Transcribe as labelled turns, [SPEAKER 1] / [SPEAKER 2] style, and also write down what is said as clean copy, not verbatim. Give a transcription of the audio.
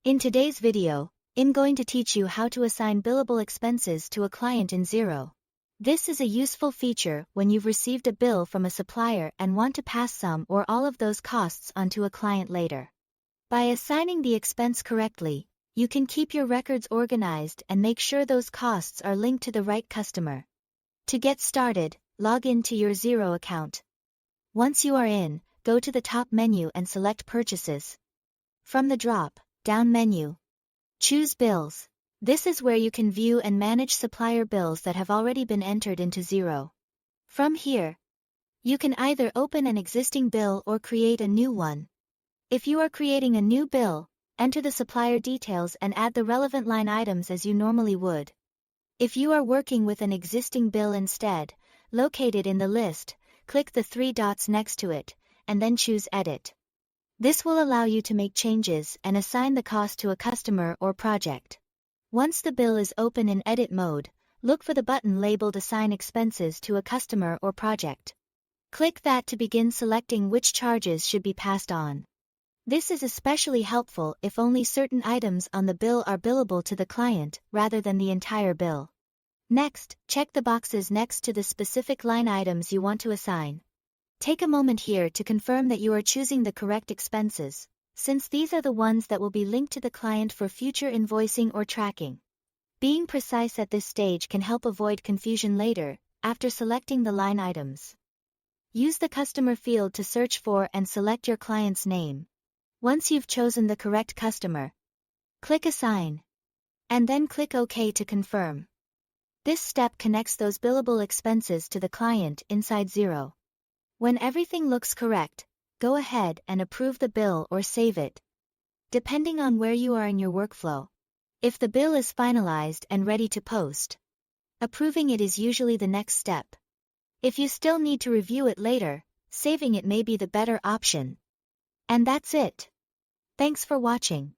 [SPEAKER 1] In today's video, I'm going to teach you how to assign billable expenses to a client in Xero. This is a useful feature when you've received a bill from a supplier and want to pass some or all of those costs onto a client later. By assigning the expense correctly, you can keep your records organized and make sure those costs are linked to the right customer. To get started, log in to your Xero account. Once you are in, go to the top menu and select Purchases. From the drop-down menu, choose Bills. This is where you can view and manage supplier bills that have already been entered into Xero. From here, you can either open an existing bill or create a new one. If you are creating a new bill, enter the supplier details and add the relevant line items as you normally would. If you are working with an existing bill instead, located in the list, click the three dots next to it, and then choose Edit. This will allow you to make changes and assign the cost to a customer or project. Once the bill is open in edit mode, look for the button labeled Assign Expenses to a Customer or Project. Click that to begin selecting which charges should be passed on. This is especially helpful if only certain items on the bill are billable to the client rather than the entire bill. Next, check the boxes next to the specific line items you want to assign. Take a moment here to confirm that you are choosing the correct expenses, since these are the ones that will be linked to the client for future invoicing or tracking. Being precise at this stage can help avoid confusion later, after selecting the line items. Use the customer field to search for and select your client's name. Once you've chosen the correct customer, click Assign, and then click OK to confirm. This step connects those billable expenses to the client inside Xero. When everything looks correct, go ahead and approve the bill or save it, depending on where you are in your workflow. If the bill is finalized and ready to post, approving it is usually the next step. If you still need to review it later, saving it may be the better option. And that's it. Thanks for watching.